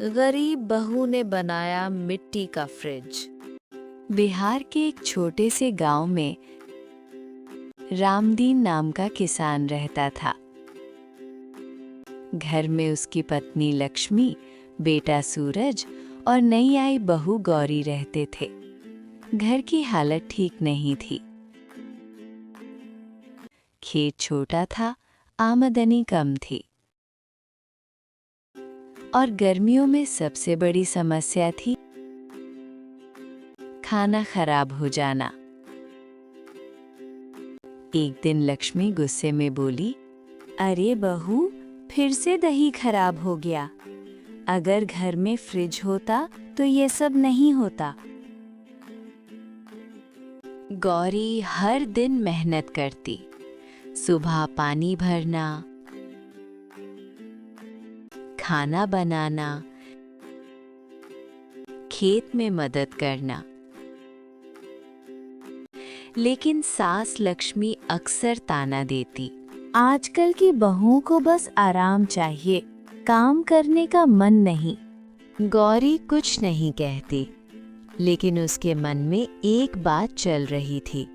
गरीब बहू ने बनाया मिट्टी का फ्रिज। बिहार के एक छोटे से गांव में रामदीन नाम का किसान रहता था। घर में उसकी पत्नी लक्ष्मी, बेटा सूरज और नई आई बहू गौरी रहते थे। घर की हालत ठीक नहीं थी। खेत छोटा था, आमदनी कम थी और गर्मियों में सबसे बड़ी समस्या थी खाना खराब हो जाना। एक दिन लक्ष्मी गुस्से में बोली, अरे बहू, फिर से दही खराब हो गया। अगर घर में फ्रिज होता तो ये सब नहीं होता। गौरी हर दिन मेहनत करती। सुबह पानी भरना, खाना बनाना, खेत में मदद करना। लेकिन सास लक्ष्मी अक्सर ताना देती, आजकल की बहुओं को बस आराम चाहिए, काम करने का मन नहीं। गौरी कुछ नहीं कहती, लेकिन उसके मन में एक बात चल रही थी।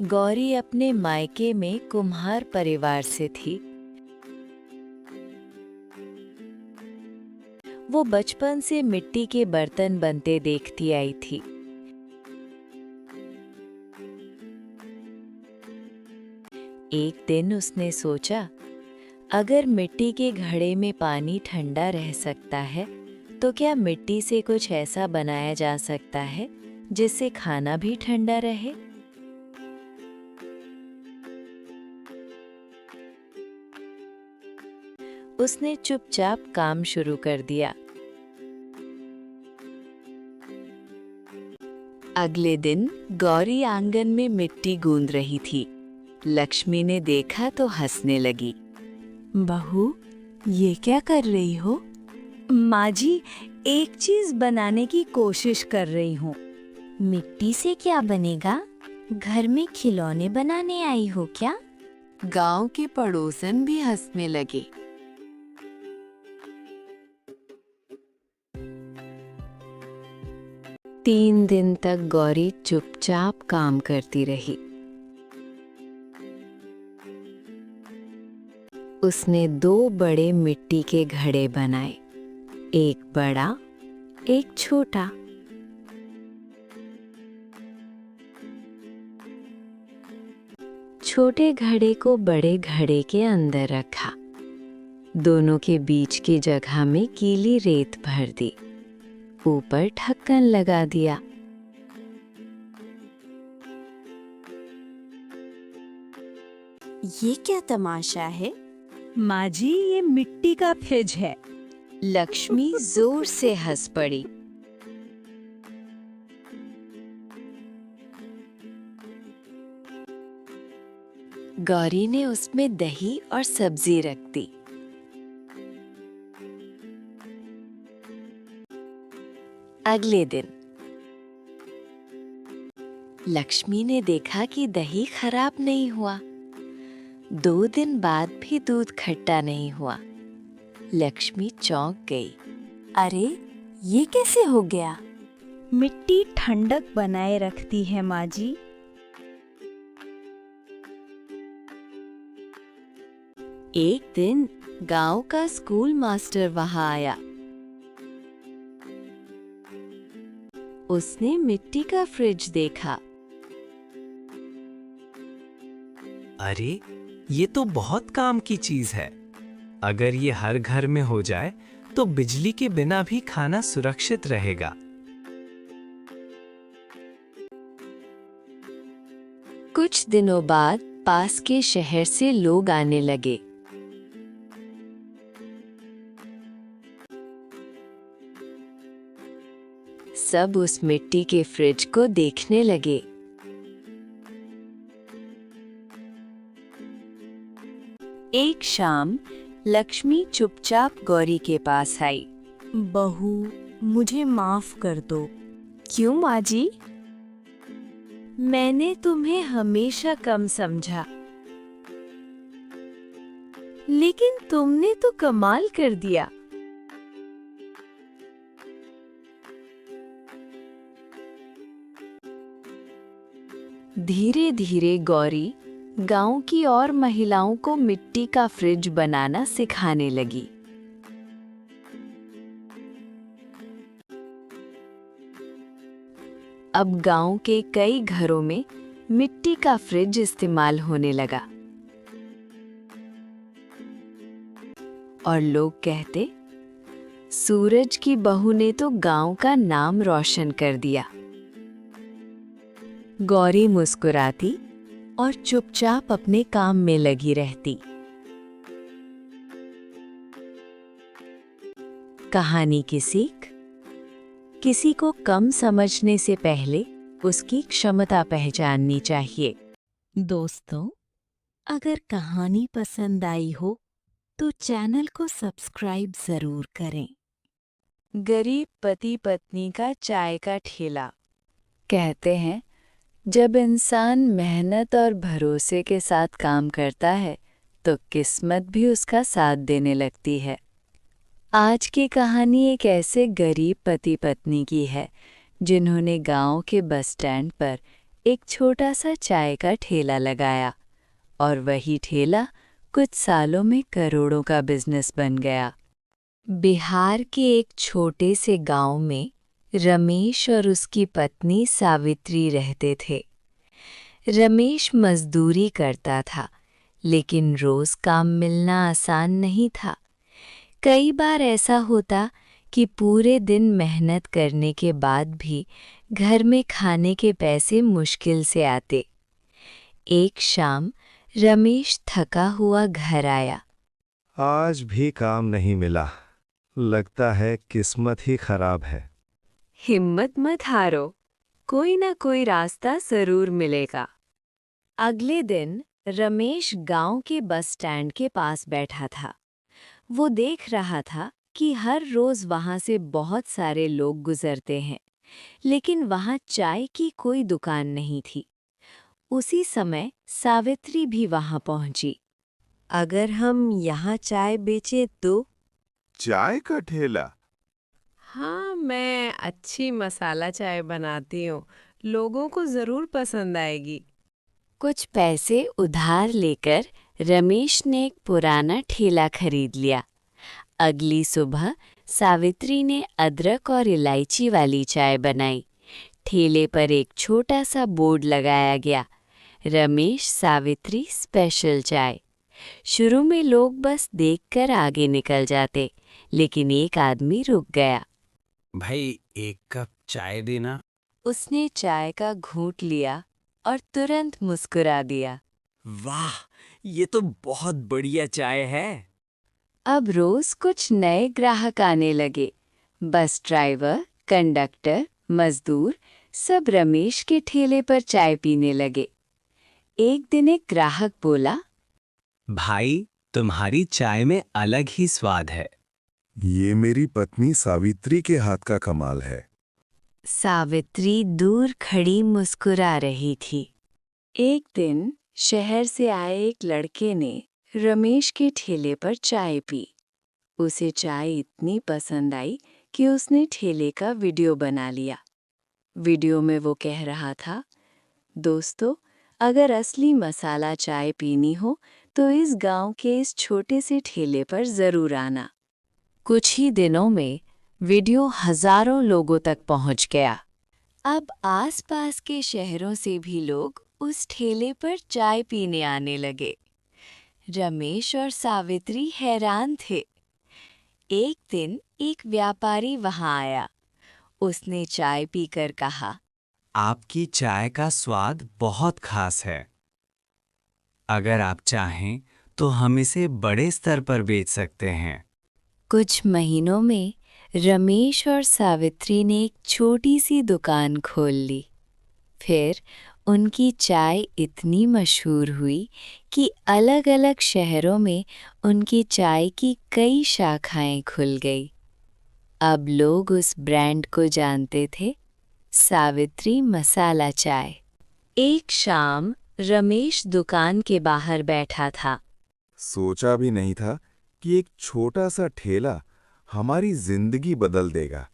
गौरी अपने मायके में कुम्हार परिवार से थी। वो बचपन से मिट्टी के बर्तन बनते देखती आई थी। एक दिन उसने सोचा, अगर मिट्टी के घड़े में पानी ठंडा रह सकता है, तो क्या मिट्टी से कुछ ऐसा बनाया जा सकता है जिससे खाना भी ठंडा रहे। उसने चुपचाप काम शुरू कर दिया। अगले दिन गौरी आंगन में मिट्टी गूंद रही थी। लक्ष्मी ने देखा तो हंसने लगी। बहू, ये क्या कर रही हो? माँ जी, एक चीज बनाने की कोशिश कर रही हूँ। मिट्टी से क्या बनेगा? घर में खिलौने बनाने आई हो क्या? गांव के पड़ोसन भी हंसने लगे। तीन दिन तक गौरी चुपचाप काम करती रही। उसने 2 बड़े मिट्टी के घड़े बनाए, एक बड़ा, एक छोटा। छोटे घड़े को बड़े घड़े के अंदर रखा। दोनों के बीच की जगह में गीली रेत भर दी। ऊपर ढक्कन लगा दिया। ये क्या तमाशा है? माँ जी, ये मिट्टी का फ्रिज है। लक्ष्मी जोर से हंस पड़ी। गौरी ने उसमें दही और सब्जी रख दी। अगले दिन लक्ष्मी ने देखा कि दही खराब नहीं हुआ। 2 दिन बाद भी दूध खट्टा नहीं हुआ। लक्ष्मी चौंक गई। अरे, ये कैसे हो गया? मिट्टी ठंडक बनाए रखती है माँ जी। एक दिन गांव का स्कूल मास्टर वहां आया। उसने मिट्टी का फ्रिज देखा। अरे, ये तो बहुत काम की चीज है। अगर ये हर घर में हो जाए तो बिजली के बिना भी खाना सुरक्षित रहेगा। कुछ दिनों बाद पास के शहर से लोग आने लगे। सब उस मिट्टी के फ्रिज को देखने लगे। एक शाम लक्ष्मी चुपचाप गौरी के पास आई। बहू, मुझे माफ कर दो। क्यों माँ जी? मैंने तुम्हें हमेशा कम समझा। लेकिन तुमने तो कमाल कर दिया। धीरे धीरे गौरी गांव की और महिलाओं को मिट्टी का फ्रिज बनाना सिखाने लगी। अब गांव के कई घरों में मिट्टी का फ्रिज इस्तेमाल होने लगा और लोग कहते, सूरज की बहू ने तो गांव का नाम रोशन कर दिया। गौरी मुस्कुराती और चुपचाप अपने काम में लगी रहती। कहानी की सीख: किसी को कम समझने से पहले उसकी क्षमता पहचाननी चाहिए। दोस्तों, अगर कहानी पसंद आई हो तो चैनल को सब्सक्राइब जरूर करें। गरीब पति पत्नी का चाय का ठेला। कहते हैं, जब इंसान मेहनत और भरोसे के साथ काम करता है तो किस्मत भी उसका साथ देने लगती है। आज की कहानी एक ऐसे गरीब पति पत्नी की है जिन्होंने गांव के बस स्टैंड पर एक छोटा सा चाय का ठेला लगाया और वही ठेला कुछ सालों में करोड़ों का बिजनेस बन गया। बिहार के एक छोटे से गांव में रमेश और उसकी पत्नी सावित्री रहते थे। रमेश मजदूरी करता था, लेकिन रोज काम मिलना आसान नहीं था। कई बार ऐसा होता कि पूरे दिन मेहनत करने के बाद भी घर में खाने के पैसे मुश्किल से आते। एक शाम रमेश थका हुआ घर आया। आज भी काम नहीं मिला। लगता है किस्मत ही खराब है। हिम्मत मत हारो, कोई ना कोई रास्ता जरूर मिलेगा। अगले दिन रमेश गांव के बस स्टैंड के पास बैठा था। वो देख रहा था कि हर रोज वहां से बहुत सारे लोग गुजरते हैं, लेकिन वहां चाय की कोई दुकान नहीं थी। उसी समय सावित्री भी वहां पहुंची। अगर हम यहाँ चाय बेचे तो? चाय का ठेला? हाँ, मैं अच्छी मसाला चाय बनाती हूँ, लोगों को जरूर पसंद आएगी। कुछ पैसे उधार लेकर रमेश ने एक पुराना ठेला खरीद लिया। अगली सुबह सावित्री ने अदरक और इलायची वाली चाय बनाई। ठेले पर एक छोटा सा बोर्ड लगाया गया, रमेश सावित्री स्पेशल चाय। शुरू में लोग बस देखकर आगे निकल जाते, लेकिन एक आदमी रुक गया। भाई, एक कप चाय देना। उसने चाय का घूंट लिया और तुरंत मुस्कुरा दिया। वाह, ये तो बहुत बढ़िया चाय है। अब रोज कुछ नए ग्राहक आने लगे। बस ड्राइवर, कंडक्टर, मजदूर सब रमेश के ठेले पर चाय पीने लगे। एक दिन एक ग्राहक बोला, भाई, तुम्हारी चाय में अलग ही स्वाद है। ये मेरी पत्नी सावित्री के हाथ का कमाल है। सावित्री दूर खड़ी मुस्कुरा रही थी। एक दिन शहर से आए एक लड़के ने रमेश के ठेले पर चाय पी। उसे चाय इतनी पसंद आई कि उसने ठेले का वीडियो बना लिया। वीडियो में वो कह रहा था, दोस्तों, अगर असली मसाला चाय पीनी हो तो इस गांव के इस छोटे से ठेले पर जरूर आना। कुछ ही दिनों में वीडियो हजारों लोगों तक पहुंच गया। अब आसपास के शहरों से भी लोग उस ठेले पर चाय पीने आने लगे। रमेश और सावित्री हैरान थे। एक दिन एक व्यापारी वहां आया। उसने चाय पीकर कहा, आपकी चाय का स्वाद बहुत खास है। अगर आप चाहें तो हम इसे बड़े स्तर पर बेच सकते हैं। कुछ महीनों में रमेश और सावित्री ने एक छोटी सी दुकान खोल ली। फिर उनकी चाय इतनी मशहूर हुई कि अलग-अलग शहरों में उनकी चाय की कई शाखाएं खुल गई। अब लोग उस ब्रांड को जानते थे, सावित्री मसाला चाय। एक शाम रमेश दुकान के बाहर बैठा था। सोचा भी नहीं था कि एक छोटा सा ठेला हमारी जिंदगी बदल देगा।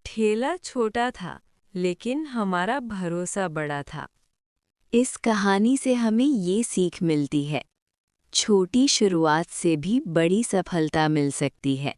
ठेला छोटा था, लेकिन हमारा भरोसा बड़ा था। इस कहानी से हमें ये सीख मिलती है, छोटी शुरुआत से भी बड़ी सफलता मिल सकती है।